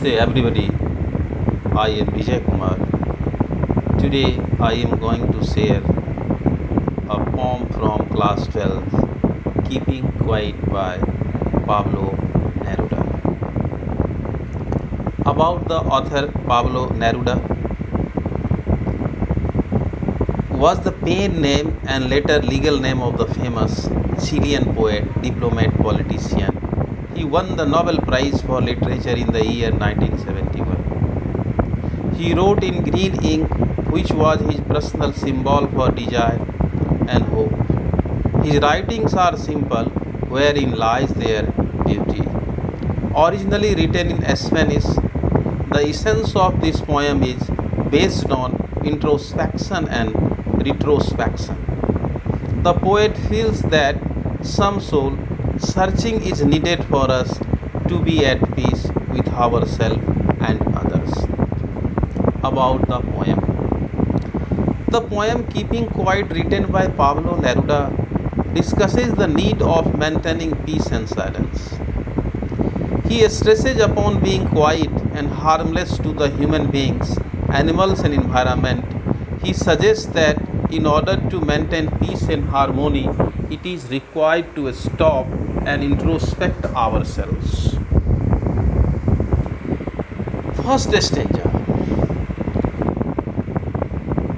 Namaste everybody, I am Vijay Kumar. Today I am going to share a poem from class 12, Keeping Quiet by Pablo Neruda. About the author Pablo Neruda was the pen name and later legal name of the famous Chilean poet, diplomat, politician. He won the Nobel Prize for Literature in the year 1971. He wrote in green ink, which was his personal symbol for desire and hope. His writings are simple, wherein lies their beauty. Originally written in Spanish, the essence of this poem is based on introspection and retrospection. The poet feels that some soul searching is needed for us to be at peace with ourselves and others. About the poem. The poem Keeping Quiet, written by Pablo Neruda, discusses the need of maintaining peace and silence. He stresses upon being quiet and harmless to the human beings, animals and environment. He suggests that in order to maintain peace and harmony, it is required to stop and introspect ourselves. First stanza.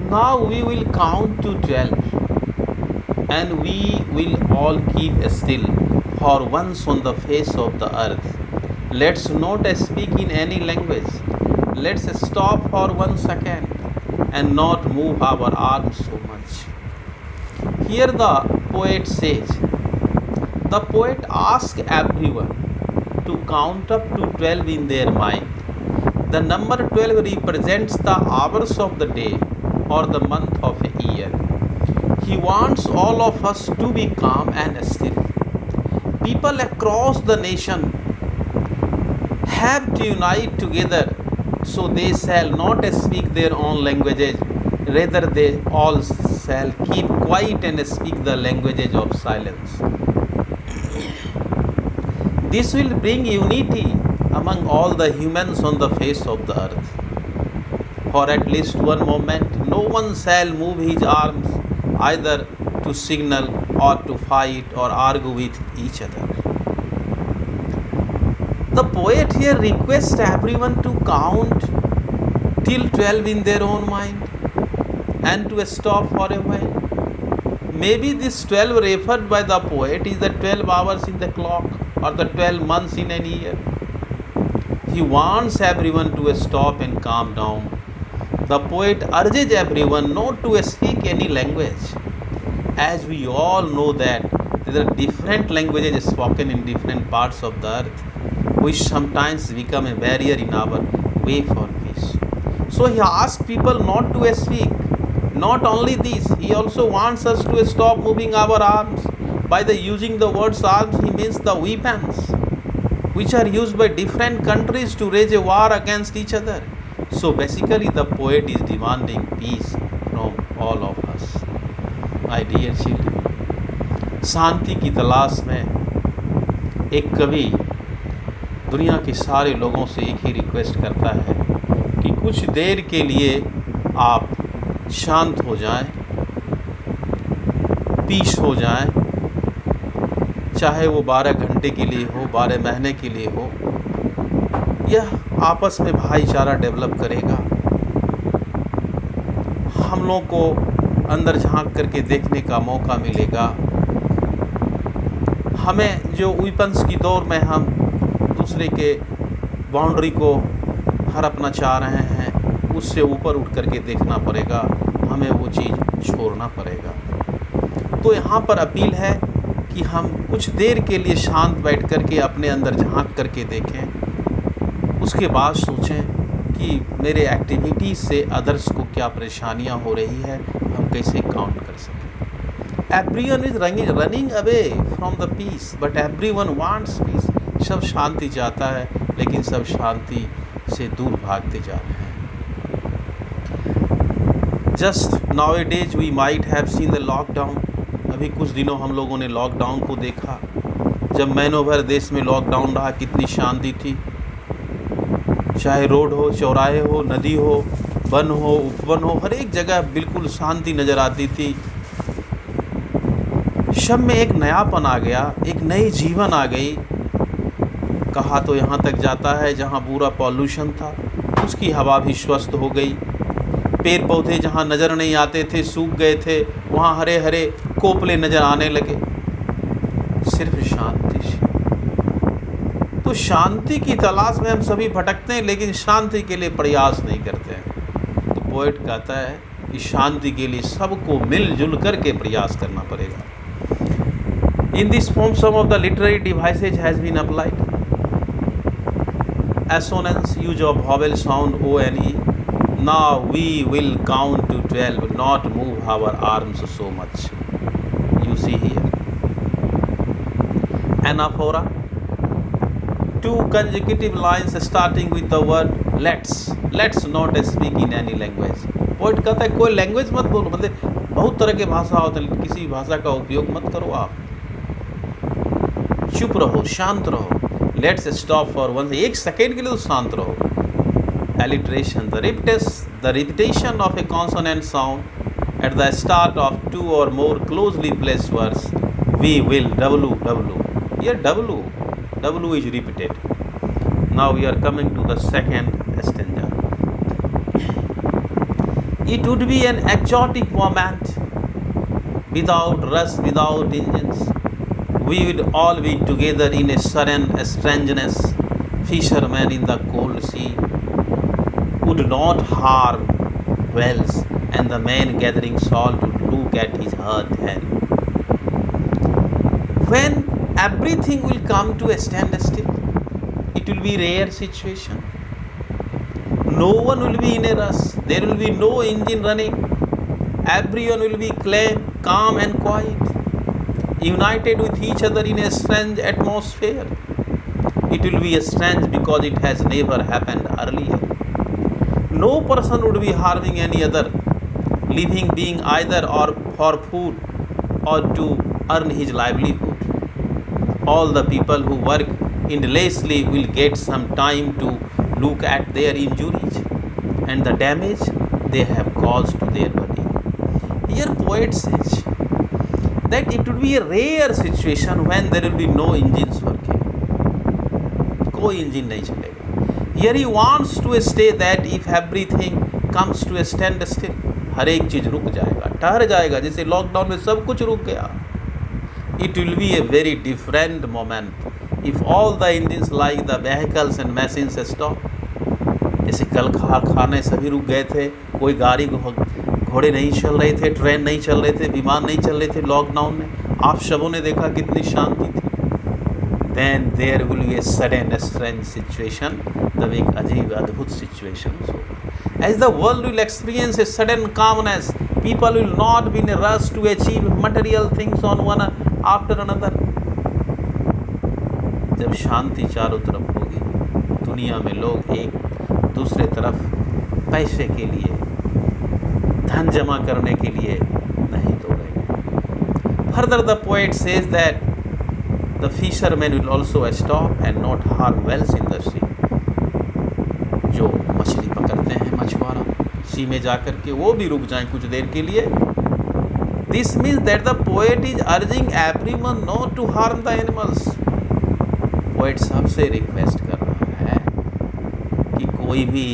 Now we will count to 12, and we will all keep still for once on the face of the earth. Let's not speak in any language. Let's stop for 1 second and not move our arms so much. Here the poet says, the poet asks everyone to count up to 12 in their mind. The number 12 represents the hours of the day or the month of a year. He wants all of us to be calm and still. People across the nation have to unite together so they shall not speak their own languages, rather they all shall keep quiet and speak the languages of silence. This will bring unity among all the humans on the face of the earth. For at least one moment, no one shall move his arms either to signal or to fight or argue with each other. The poet here requests everyone to count till 12 in their own mind and to stop for a while. Maybe this 12 referred by the poet is the 12 hours in the clock or the 12 months in a year. He wants everyone to stop and calm down. The poet urges everyone not to speak any language, as we all know that there are different languages spoken in different parts of the earth, which sometimes become a barrier in our way for peace. So he asks people not to speak. Not only this, he also wants us to stop moving our arms. By the using the words arms, he means the weapons which are used by different countries to wage a war against each other. So basically the poet is demanding peace from all of us. My dear children, शांति की तलाश में एक कवि दुनिया के सारे लोगों से एक ही रिक्वेस्ट करता है कि कुछ देर के लिए आप शांत हो जाएं, पीस हो जाएं, चाहे वो 12 घंटे के लिए हो, 12 महीने के लिए हो। यह आपस में भाईचारा डेवलप करेगा। हम लोगों को अंदर झांक करके देखने का मौका मिलेगा। हमें जो वीपन्स की दौर में हम दूसरे के बाउंड्री को हड़पना चाह रहे हैं, उससे ऊपर उठ करके देखना पड़ेगा। हमें वो चीज़ छोड़ना पड़ेगा। तो यहाँ पर अपील है कि हम कुछ देर के लिए शांत बैठ करके अपने अंदर झांक करके देखें। उसके बाद सोचें कि मेरे एक्टिविटीज़ से अदर्स को क्या परेशानियाँ हो रही है, हम कैसे काउंट कर सकें। Everyone is running away from the peace, but everyone wants peace. सब शांति चाहता है, लेकिन सब शांति से दूर भागते जा रहे हैं। Just nowadays we might have seen the lockdown. अभी कुछ दिनों हम लोगों ने लॉकडाउन को देखा। जब महीनों भर देश में लॉकडाउन रहा, कितनी शांति थी। चाहे रोड हो, चौराहे हो, नदी हो, वन हो, उपवन हो, हर एक जगह बिल्कुल शांति नज़र आती थी। शब में एक नयापन आ गया, एक नई जीवन आ गई। कहा तो यहाँ तक जाता है जहाँ पूरा पॉल्यूशन था उसकी हवा भी स्वस्थ हो गई। पेड़ पौधे जहाँ नज़र नहीं आते थे, सूख गए थे, वहाँ हरे हरे कोपले नज़र आने लगे। सिर्फ शांति से। तो शांति की तलाश में हम सभी भटकते हैं, लेकिन शांति के लिए प्रयास नहीं करते हैं। तो पोएट कहता है कि शांति के लिए सबको मिलजुल करके प्रयास करना पड़ेगा। In this form, some of the literary devices has been applied. Assonance, use of vowel sound O-N-E. Now we will count to 12, not move our arms so much. You see here. Anaphora. 2 consecutive lines starting with the word let's. Let's not speak in any language. Poet कहता है कोई language मत बोलो, मतलब बहुत तरह के भाषा होते हैं, किसी भाषा का उपयोग मत करो आप। चुप रहो, शांत रहो। लेट्स स्टॉप फॉर वन, एक सेकेंड के लिए तो शांत रहो। Alliteration, the repetition of a consonant sound at the start of 2 or more closely placed words. We will, W, here W is repeated. Now we are coming to the second stanza. It would be an exotic moment without rush, without engines. We would all be together in a sudden strangeness. Fishermen in the cold sea would not harm whales, and the man gathering salt would look at his hurt hand. When everything will come to a standstill, it will be a rare situation. No one will be in a rush. There will be no engine running. Everyone will be calm and quiet, united with each other in a strange atmosphere. It will be strange because it has never happened earlier. No person would be harming any other living being either or for food or to earn his livelihood. All the people who work endlessly will get some time to look at their injuries and the damage they have caused to their body. Here poet says that it would be a rare situation when there will be no engines working. कोई engine नहीं चलेगा। Here he wants to say that if everything comes to a standstill, हर एक चीज़ रुक जाएगा, ठहर जाएगा, जैसे lockdown में सब कुछ रुक गया। It will be a very different moment if all the engines like the vehicles and machines stop. जैसे कल कारखाने सभी रुक गए थे, कोई गाड़ी घोड़े नहीं चल रहे थे, ट्रेन नहीं चल रहे थे, विमान नहीं चल रहे थे लॉकडाउन में। आप सबों ने देखा कितनी शांति थी। Then there will be a sudden strange situation, तब एक अजीब अद्भुत सिचुएशन होगा। As the world will experience a sudden calmness, people will not be in a rush to achieve material things on one after another. जब शांति चारों तरफ होगी, दुनिया में लोग एक दूसरे तरफ पैसे के लिए, धन जमा करने के लिए नहीं दौड़ेंगे। Further the poet says that the fishermen will also stop and not harm whales in the sea. जो मछली पकड़ते हैं मछुआरा सी में जाकर के, वो भी रुक जाएं कुछ देर के लिए। This means that the poet is urging everyone not to harm the animals. Poet सबसे रिक्वेस्ट कर रहा है कि कोई भी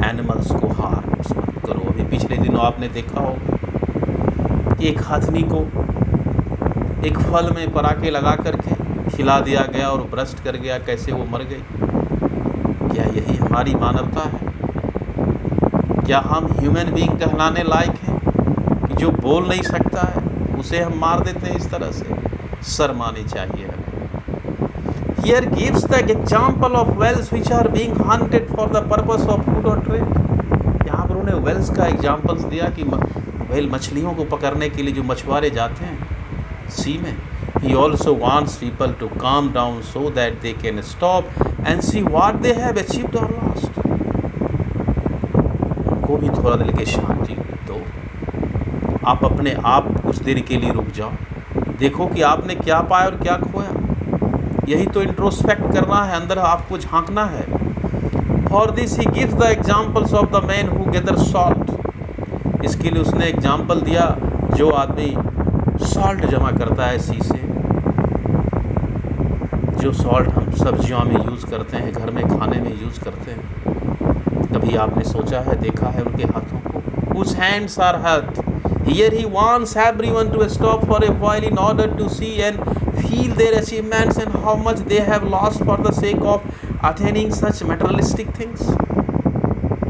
एनिमल्स को हार्म मत करो। अभी पिछले दिनों आपने देखा हो कि एक हथनी को एक फल में पराके लगा करके खिला दिया गया और ब्रस्ट कर गया, कैसे वो मर गई। क्या यही हमारी मानवता है? क्या हम ह्यूमन बीइंग कहलाने लायक हैं कि जो बोल नहीं सकता है उसे हम मार देते हैं इस तरह से? शर्म आनी चाहिए हमें। Here gives the example of whales which are being hunted for the purpose of food or trade. यहाँ पर उन्हें whales का एग्जाम्पल्स दिया कि whale मछलियों को पकड़ने के लिए जो मछुआरे जाते हैं सी में। He also wants people to calm down so that they can stop and see what they have achieved or lost. उनको भी थोड़ा दिल की शांति दो। आप अपने आप कुछ देर के लिए रुक जाओ, देखो कि आपने क्या पाया और क्या खोया। यही तो इंट्रोस्पेक्ट करना है, अंदर आपको झांकना है। For this he gives the examples of the men who gather salt. इसके लिए उसने एग्जाम्पल दिया जो आदमी सॉल्ट जमा करता है शीशे, जो सॉल्ट हम सब्जियों में यूज़ करते हैं, घर में खाने में यूज़ करते हैं। कभी आपने सोचा है, देखा है उनके हाथों को? Whose hands are hurt. Here he wants everyone to stop for a while in order to see and feel their achievements and how much they have lost for the sake of attaining such materialistic things.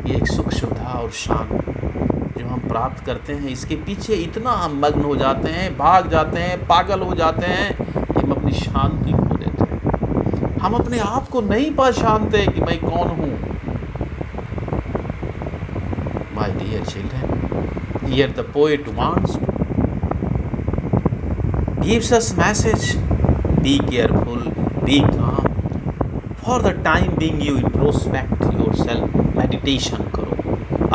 ये एक सुख, सुविधा और शान जो हम प्राप्त करते हैं, इसके पीछे इतना हम मग्न हो जाते हैं, भाग जाते हैं, पागल हो जाते हैं कि हम अपनी शांति खो देते हैं। हम अपने आप को नहीं पहचानते कि मैं कौन हूँ। My dear children, here the poet wants to gives us message: be careful, be calm. For the time being you introspect yourself, meditation करो,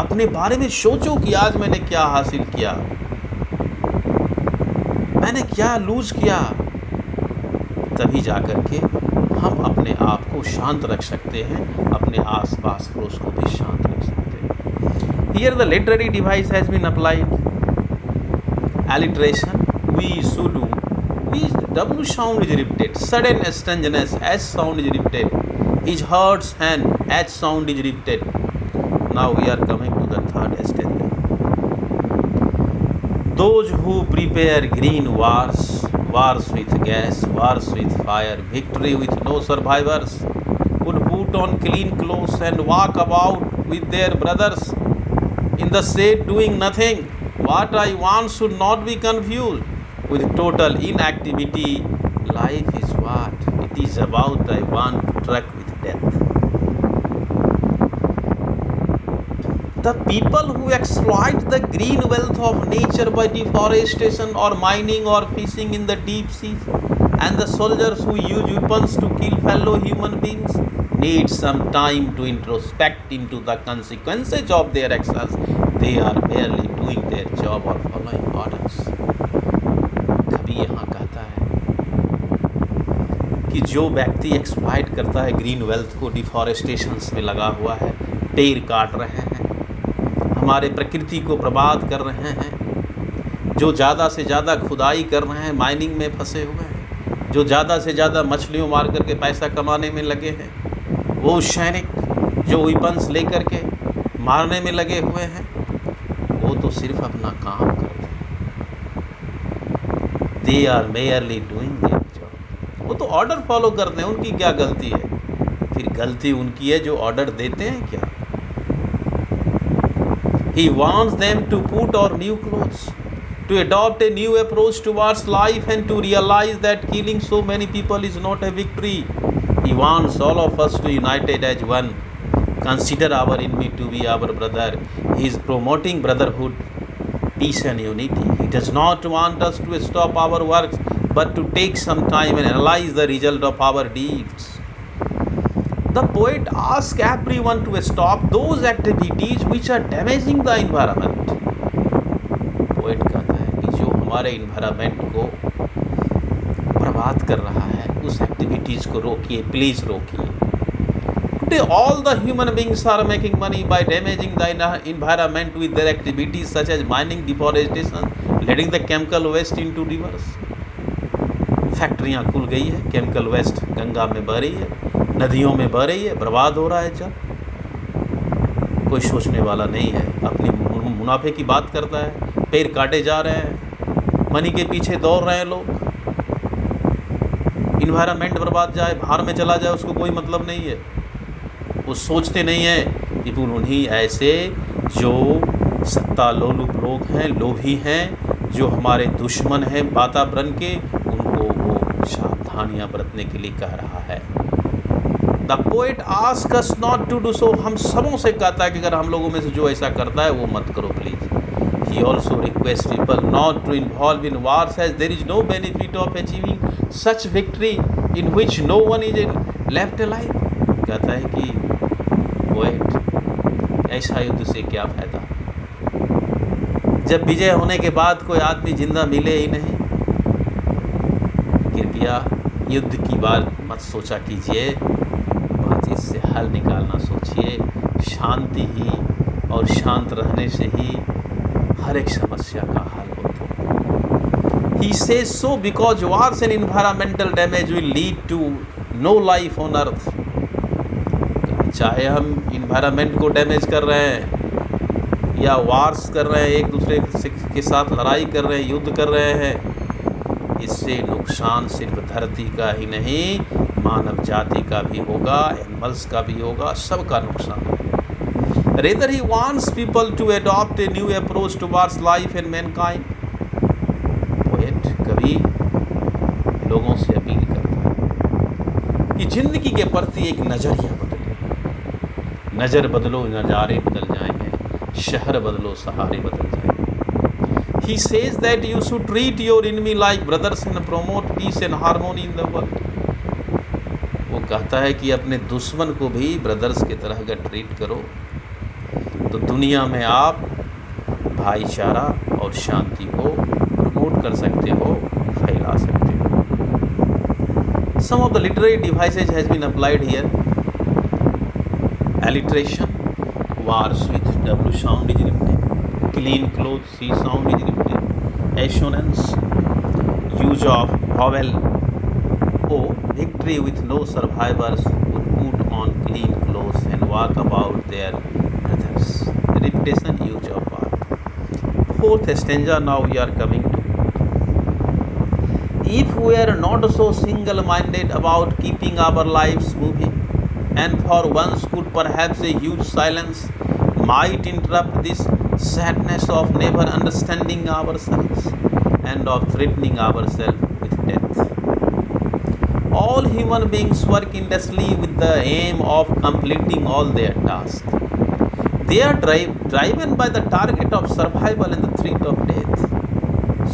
अपने बारे में सोचो कि आज मैंने क्या हासिल किया, मैंने क्या लूज किया। तभी जाकर के हम अपने आप को शांत रख सकते हैं, अपने आसपास पड़ोस को भी शांत रख सकते हैं। Here the literary device has been applied. Alliteration, we should do. W sound is repeated. Sudden strangeness, S sound is repeated. His heart's hand, H sound is repeated. Now we are coming to the third stanza. Those who prepare green wars, wars with gas, wars with fire, victory with no survivors, would put on clean clothes and walk about with their brothers in the shade doing nothing. What I want should not be confused with total inactivity. Life is what? It is about I want to truck with death. The people who exploit the green wealth of nature by deforestation or mining or fishing in the deep seas, and the soldiers who use weapons to kill fellow human beings, need some time to introspect into the consequences of their actions. They are barely doing their job or following orders. कभी यहाँ कहता है कि जो व्यक्ति exploit करता है green wealth को, डिफॉरेस्टेशंस में लगा हुआ है, पेड़ काट रहे हैं, हमारे प्रकृति को बर्बाद कर रहे हैं, जो ज़्यादा से ज़्यादा खुदाई कर रहे हैं, माइनिंग में फंसे हुए हैं, जो ज़्यादा से ज़्यादा मछलियों मार करके पैसा कमाने में लगे हैं, वो सैनिक जो वेपन्स लेकर के मारने में लगे हुए हैं, वो तो सिर्फ अपना काम करते हैं। They are merely doing their job. वो तो ऑर्डर फॉलो करते हैं, उनकी क्या गलती है? फिर गलती उनकी है जो ऑर्डर देते हैं क्या? He wants them to put on new clothes, to adopt a new approach towards life and to realize that killing so many people is not a victory. He wants all of us to unite as one. Consider our enemy to be our brother. He is promoting brotherhood, peace and unity. He does not want us to stop our works, but to take some time and analyze the result of our deeds. The poet asks everyone to stop those activities which are damaging the environment. Poet कहता है कि जो हमारे environment को बर्बाद कर रहा है, उस एक्टिविटीज़ को रोकिए, प्लीज़ रोकिए। Today all the human beings are making money by damaging the environment with their activities such as mining, deforestation, letting the chemical waste into rivers. फैक्ट्रियाँ खुल गई है, केमिकल वेस्ट गंगा में बह रही है, नदियों में बह रही है, बर्बाद हो रहा है जल। कोई सोचने वाला नहीं है, अपनी मुनाफे की बात करता है, पेड़ काटे जा रहे हैं, मनी के पीछे दौड़ रहे हैं लोग। इन्वायरमेंट बर्बाद जाए, बाहर में चला जाए, उसको कोई मतलब नहीं है। वो सोचते नहीं हैं कि उन्हीं ऐसे जो सत्ता लोलुप लोग हैं, लोभी हैं, जो हमारे दुश्मन हैं वातावरण के, उनको वो सावधानियाँ बरतने के लिए कह रहा है। The poet ask us not to do so. हम सबों से कहता है कि अगर हम लोगों में से जो ऐसा करता है वो मत करो please. He also requests people not to involve in wars as there is no benefit of achieving such victory in which no one is left alive. कहता है कि पोएट ऐसा युद्ध से क्या फ़ायदा जब विजय होने के बाद कोई आदमी जिंदा मिले ही नहीं। कृपया युद्ध की बात मत सोचा कीजिए, बात इससे हल निकालना सोचिए। शांति ही और शांत रहने से ही हर एक समस्या का हल होता है। He says so because wars and environmental damage will lead to no life on earth. चाहे हम इन्वायरमेंट को डैमेज कर रहे हैं या वार्स कर रहे हैं, एक दूसरे के साथ लड़ाई कर रहे हैं, युद्ध कर रहे हैं, इससे नुकसान सिर्फ धरती का ही नहीं, मानव जाति का भी होगा, एनिमल्स का भी होगा, सबका नुकसान होगा। Rather he wants people to adopt a new approach towards life and mankind. Poet कवि लोगों से अपील करता है कि जिंदगी के प्रति एक नजरिया बदले। नजर बदलो नज़ारे बदल जाएंगे, शहर बदलो सहारे बदल जाएंगे। He says that you should treat your enemy like brothers and promote peace and harmony in the world. वो कहता है कि अपने दुश्मन को भी ब्रदर्स की तरह का ट्रीट करो, तो दुनिया में आप भाईचारा और शांति को प्रमोट कर सकते हो, फैला सकते हो। Some of the literary devices has been applied here. Alliteration, wars with W sound is repeated. Clean clothes, C sound is repeated. Assonance, use of vowel O. Victory with no survivors would put on clean clothes and walk about their brothers. Repetition, use of verb. Fourth stanza now we are coming to. If we are not so single-minded about keeping our lives moving, and for once could perhaps a huge silence might interrupt this sadness of never understanding ourselves and of threatening ourselves with death. All human beings work endlessly with the aim of completing all their tasks. They are driven by the target of survival and the threat of death.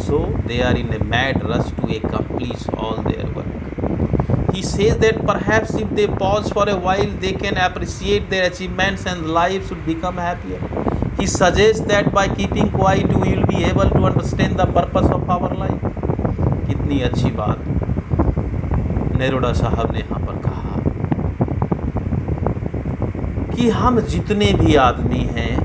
So they are in a mad rush to accomplish all their work. He says that perhaps if they pause for a while, they can appreciate their achievements and life should become happier. He suggests that by keeping quiet, we will be able to understand the purpose of our life. कितनी अच्छी बात नेरुड़ा साहब ने यहाँ पर कहा कि हम जितने भी आदमी हैं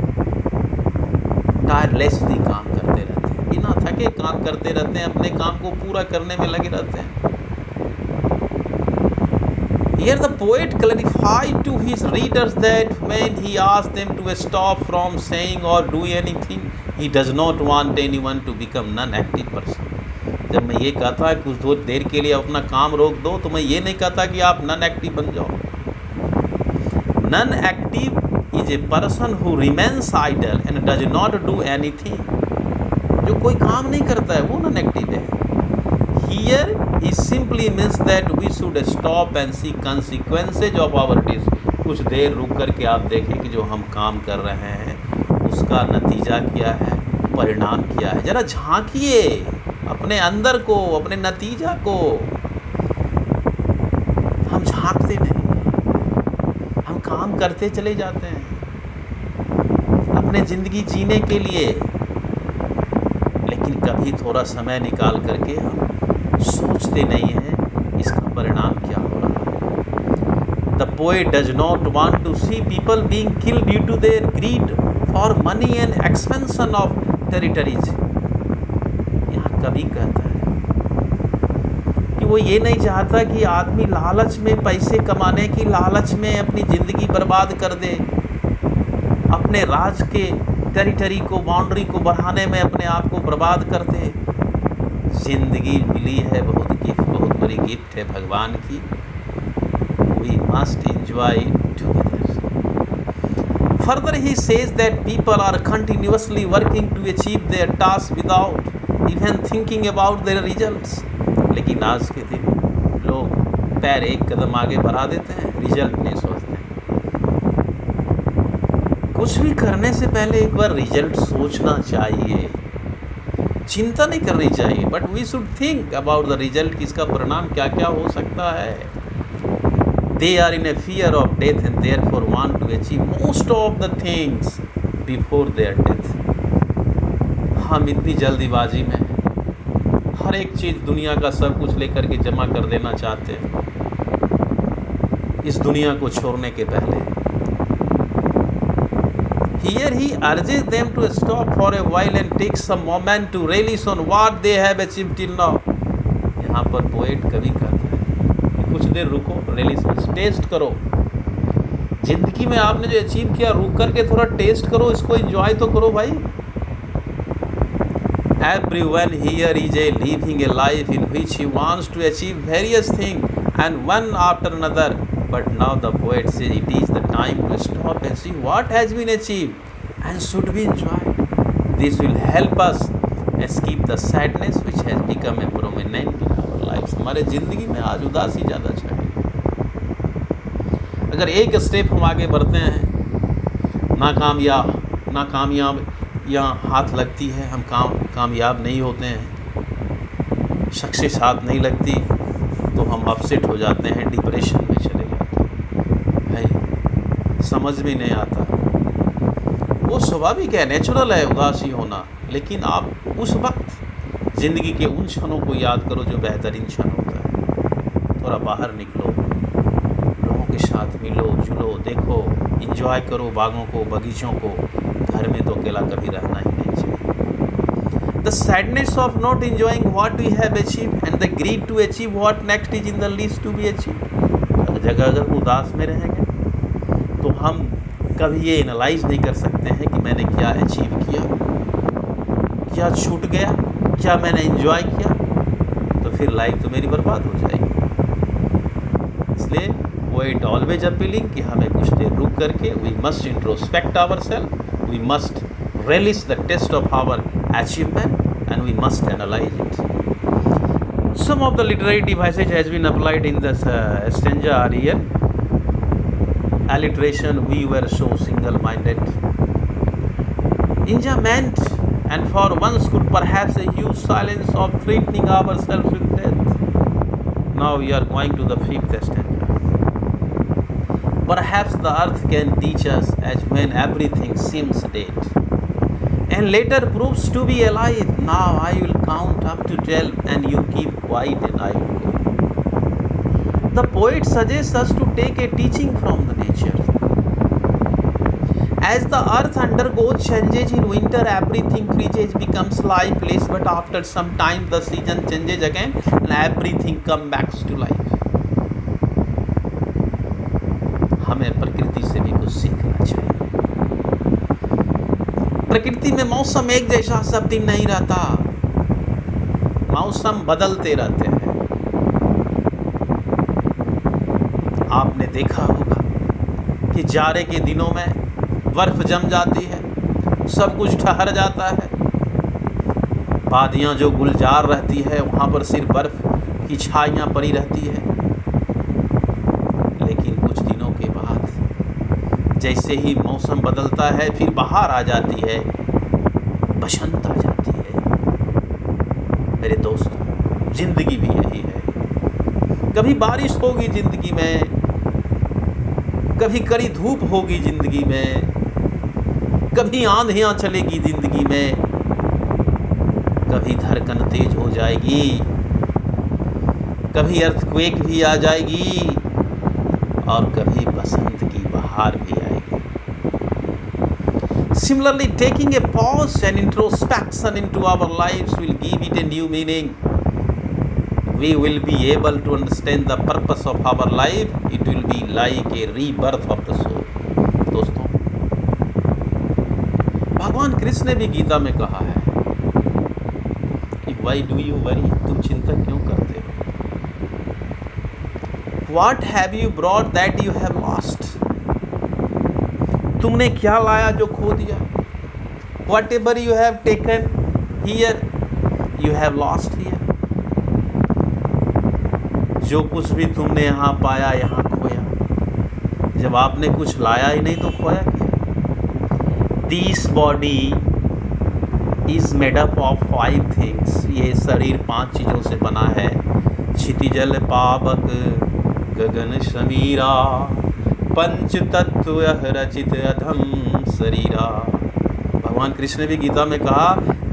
टायरलेसली काम करते रहते हैं, बिना थके काम करते रहते हैं, अपने काम को पूरा करने में लगे रहते हैं। Here the poet clarified to his readers that when he asked them to stop from saying or doing anything, he does not want anyone to become non-active person. जब मैं ये कहता है कुछ देर के लिए अपना काम रोक दो, तो मैं ये नहीं कहता कि आप नॉन एक्टिव बन जाओ। Non active is a person who remains idle and does not do anything. जो कोई काम नहीं करता है वो नॉन एक्टिव है। Here he simply means that we should stop and see consequences of our deeds. कुछ देर रुक करके आप देखें कि जो हम काम कर रहे हैं उसका नतीजा क्या है, परिणाम क्या है। ज़रा झांकिए अपने अंदर को, अपने नतीजा को। हम झांकते नहीं, हम काम करते चले जाते हैं अपने ज़िंदगी जीने के लिए, लेकिन कभी थोड़ा समय निकाल करके हम सोचते नहीं हैं इसका परिणाम क्या हो रहा है। The poet does not want to see people being killed due to their greed for money and expansion of territories. यहाँ कवि कहता है कि वो ये नहीं चाहता कि आदमी लालच में, पैसे कमाने की लालच में अपनी ज़िंदगी बर्बाद कर दे, अपने राज के टेरिटरी को, बाउंड्री को बढ़ाने में अपने आप को बर्बाद कर दे। जिंदगी मिली है बहुत गिफ्ट, बहुत बड़ी गिफ्ट है भगवान की। We must enjoy it together. Further he says that people are continuously working to achieve their tasks without even thinking about their results. लेकिन आज के दिन लोग पैर एक कदम आगे बढ़ा देते हैं, रिजल्ट नहीं सोचते हैं। कुछ भी करने से पहले एक बार रिजल्ट सोचना चाहिए, चिंता नहीं करनी चाहिए, but we should think about the result कि इसका परिणाम क्या क्या हो सकता है। They are in a fear of death and therefore want to achieve most of the things before their death. हम इतनी जल्दीबाजी में हर एक चीज़ दुनिया का सब कुछ लेकर के जमा कर देना चाहते हैं। इस दुनिया को छोड़ने के पहले। Here he urges them to stop for a while and take some moment to relish on what they have achieved till now. यहाँ पर पोएट कवि कहता है कुछ देर रुको, रिलीज टेस्ट करो। जिंदगी में आपने जो अचीव किया रुक करके थोड़ा टेस्ट करो, इसको एंजॉय तो करो भाई। Everyone here is living a life in which he wants to achieve various things and one after another. But now the poet says it is the time to stop and see what has been achieved and should be enjoyed. This will help us escape the sadness which has become a prominent in our lives. हमारे ज़िंदगी में आज उदासी ज़्यादा छाई। अगर एक step हम आगे बढ़ते हैं, नाकामयाब या हाथ लगती है, हम कामयाब नहीं होते हैं, सक्सेस हाथ नहीं लगती, तो हम अपसेट हो जाते हैं, डिप्रेशन में चले जाते हैं। भाई समझ में नहीं आता, वो स्वाभाविक है, नेचुरल है उदासी होना, लेकिन आप उस वक्त ज़िंदगी के उन क्षणों को याद करो जो बेहतरीन क्षण होता है। थोड़ा बाहर निकलो, लोगों के साथ मिलो जुलो, देखो, एंजॉय करो बागों को, बगीचों को। घर में तो अकेला कभी रहना ही नहीं चाहिए। The sadness of not enjoying what we have achieved and the greed to achieve what next is in the list to be achieved. हर जगह अगर उदास में रहेंगे तो हम कभी ये एनालाइज नहीं कर सकते हैं कि मैंने क्या अचीव किया, क्या छूट गया, क्या मैंने एंजॉय किया, तो फिर लाइफ तो मेरी बर्बाद हो जाएगी। इसलिए वो इट ऑलवेज अपीलिंग कि हमें कुछ देर रुक करके we must introspect our self, we must relish the test of our achievement and we must analyze it. Some of the literary devices has been applied in this stanza are here. Alliteration, we were so single-minded. Enjoyment and for once could perhaps a huge silence of threatening ourselves with death. Now we are going to the fifth stanza. Perhaps the earth can teach us as when everything seems dead and later proves to be alive. Now I will count up to 12 and you keep quiet and I will go. The poet suggests us to take a teaching from the nature. As the earth undergoes changes in winter, everything freezes, becomes lifeless, but after some time the season changes again and everything comes back to life. हमें प्रकृति से भी कुछ सीखना चाहिए। प्रकृति में मौसम एक जैसा सब दिन नहीं रहता, मौसम बदलते रहते हैं। आपने देखा होगा कि जाड़े के दिनों में बर्फ जम जाती है, सब कुछ ठहर जाता है, वादियाँ जो गुलजार रहती है वहाँ पर सिर्फ बर्फ की छाइयाँ पड़ी रहती है। लेकिन कुछ दिनों के बाद जैसे ही मौसम बदलता है फिर बाहर आ जाती है, बसंत आ जाती है। मेरे दोस्तों, ज़िंदगी भी यही है। कभी बारिश होगी ज़िंदगी में, कभी कड़ी धूप होगी ज़िंदगी में, कभी आंधियाँ चलेगी ज़िंदगी में, कभी धड़कन तेज हो जाएगी, कभी अर्थक्वेक भी आ जाएगी और कभी बसंत की बहार भी आएगी। Similarly, taking a pause and introspection into our lives will give it a new meaning. We will be able to understand the purpose of our life. It will be like a rebirth of the soul. दोस्तों, भगवान कृष्ण ने भी गीता में कहा है कि Why do you worry? तुम चिंता क्यों करते हो? What have you brought that you have lost? तुमने क्या लाया जो खो दिया? Whatever you have taken here, you have lost here. जो कुछ भी तुमने यहाँ पाया यहाँ खोया। जब आपने कुछ लाया ही नहीं तो खोया क्या? This body is made up of 5 things. ये शरीर 5 चीज़ों से बना है। क्षितिजल पावक गगन समीरा, पंच तत्व रचित अधम शरीरा। भगवान कृष्ण ने भी गीता में कहा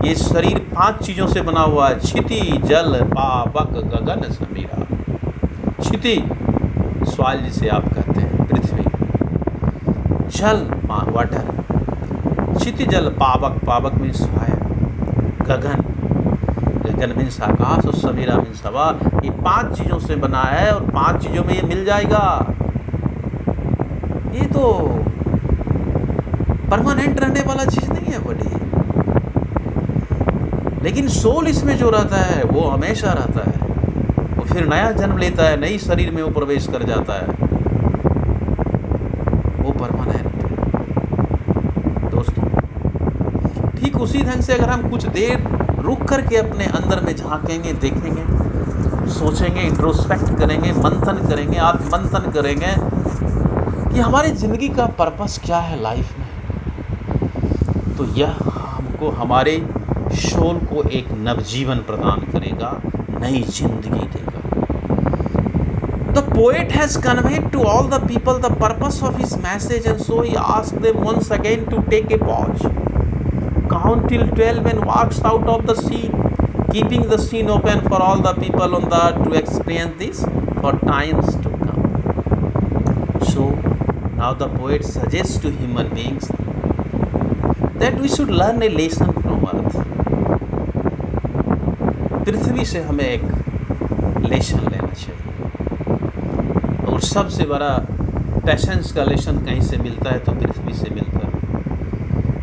ये शरीर 5 चीज़ों से बना हुआ है। क्षिति, जल, पावक, गगन, समीरा। क्षिति सॉइल जिसे आप कहते हैं, पृथ्वी, जल वाटर, क्षितिजल पावक, पावक मीन्स फायर, गगन, गगन मीन्स आकाश, और समीरा मीन्स हवा। ये 5 चीज़ों से बना है और 5 चीज़ों में ये मिल जाएगा। ये तो परमानेंट रहने वाला चीज़ नहीं है बड़ी, लेकिन सोल इसमें जो रहता है वो हमेशा रहता है। वो फिर नया जन्म लेता है, नई शरीर में वो प्रवेश कर जाता है, वो परमानेंट है दोस्तों। ठीक उसी ढंग से अगर हम कुछ देर रुक करके अपने अंदर में झांकेंगे, देखेंगे, सोचेंगे, इंट्रोस्पेक्ट करेंगे, मंथन करेंगे, आत्मंथन करेंगे कि हमारी ज़िंदगी का पर्पस क्या है लाइफ में, तो यह हमको, हमारे सोल को एक नवजीवन प्रदान करेगा, नई जिंदगी देगा। The poet has conveyed to all the people the purpose of his message, and so he asked them once again to take a pause, count till 12 and walks out of the scene, keeping the scene open for all the people on the earth to experience this for times to come. So now the poet suggests to human beings that we should learn a lesson from earth. पृथ्वी से हमें एक lesson लेना चाहिए, और सबसे बड़ा patience का lesson कहीं से मिलता है तो पृथ्वी से मिलता है।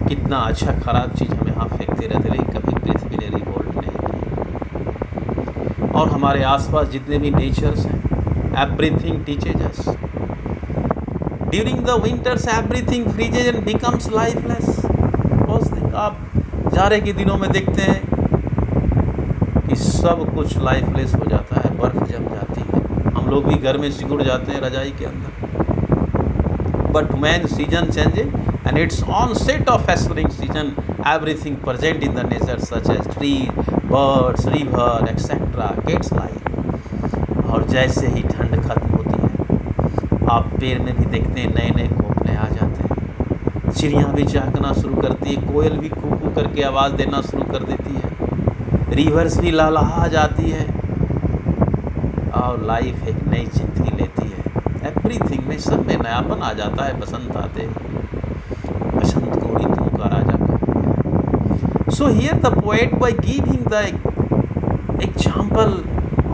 कितना अच्छा खराब चीज़ हम यहाँ फेंकते रहते, लेकिन कभी पृथ्वी ने रिवोल्ट नहीं की। और हमारे आसपास जितने भी नेचर्स हैं, everything teaches us. During the winters everything फ्रीजेज and becomes lifeless. आप जाड़े के दिनों में देखते हैं कि सब कुछ लाइफलेस हो जाता है, बर्फ़ जम जाती है, हम लोग भी घर में सिकुड़ जाते हैं रजाई के अंदर। But when season changes and it's onset of spring season, everything present in the nature such as tree, birds, river etcetera gets life. और जैसे ही ठंड खत्म होती है, आप पेड़ में भी देखते हैं नए नए खोखले आ जाते हैं, चिड़ियाँ भी चहकना शुरू करती है, कोयल भी कू कू करके आवाज़ देना शुरू कर देती है, रिवर्स भी लहलहा जाती है, और लाइफ एक नई जिंदगी लेती है। एवरीथिंग में, सब में नयापन आ जाता है। बसंत आते, बसंत को ऋतु का राजा कहते हैं। So here the poet by giving the example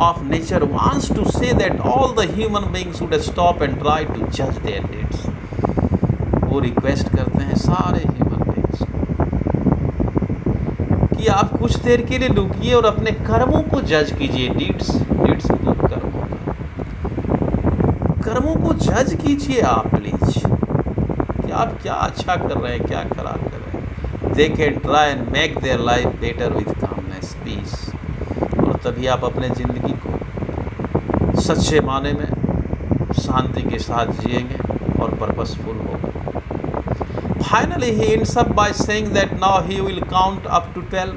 of nature wants to say that all the human beings should stop and try to judge their deeds. वो रिक्वेस्ट करते हैं सारे ह्यूमन बींग्स कि आप कुछ देर के लिए रुकिए और अपने कर्मों को जज कीजिए। डीड्स मतलब कर्मों को जज कीजिए आप प्लीज, कि आप क्या अच्छा कर रहे हैं, क्या खराब कर रहे हैं। They can try and make their life better with calmness, peace. और तभी आप अपने ज़िंदगी को सच्चे माने में शांति के साथ जिएंगे और पर्पसफुल होगा। Finally, he ends up by saying that now he will count up to 12,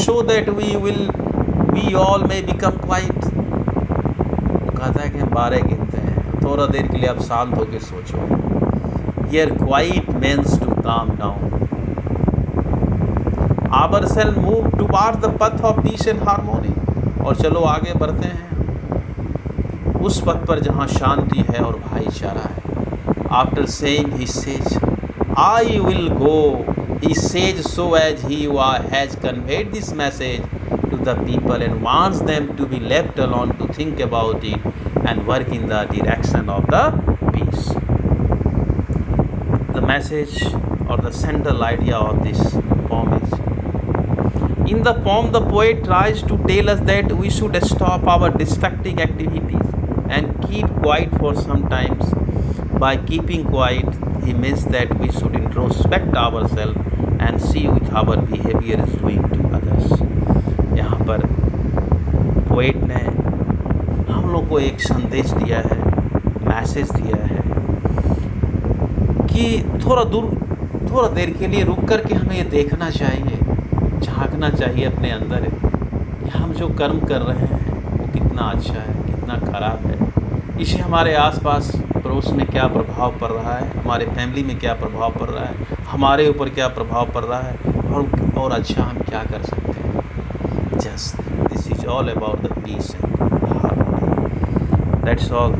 so that we all may become quiet. वो कहता है कि हम 12 गिनते हैं, थोड़ा देर के लिए आप शांत होकर सोचो। Here quiet means to calm down. Ourselves move toward the path of peace and harmony. और चलो आगे बढ़ते हैं उस पथ पर जहाँ शांति है और भाईचारा है। After saying, he says, I will go. He says so as he has conveyed this message to the people and wants them to be left alone to think about it and work in the direction of the peace. The message or the central idea of this poem is, in the poem the poet tries to tell us that we should stop our distracting activities and keep quiet for some time. By keeping quiet, he means that we should introspect ourselves and see with our behavior is doing to others. यहाँ पर poet ने हम लोग को एक संदेश दिया है, मैसेज दिया है कि थोड़ा देर के लिए रुक कर के हमें ये देखना चाहिए, झांकना चाहिए अपने अंदर कि हम जो कर्म कर रहे हैं वो कितना अच्छा है, कितना खराब है, इसे हमारे आसपास पड़ोस में क्या प्रभाव पड़ रहा है, हमारे फैमिली में क्या प्रभाव पड़ रहा है, हमारे ऊपर क्या प्रभाव पड़ रहा है, और अच्छा हम क्या कर सकते हैं। Just this is all about the peace and harmony. That's all.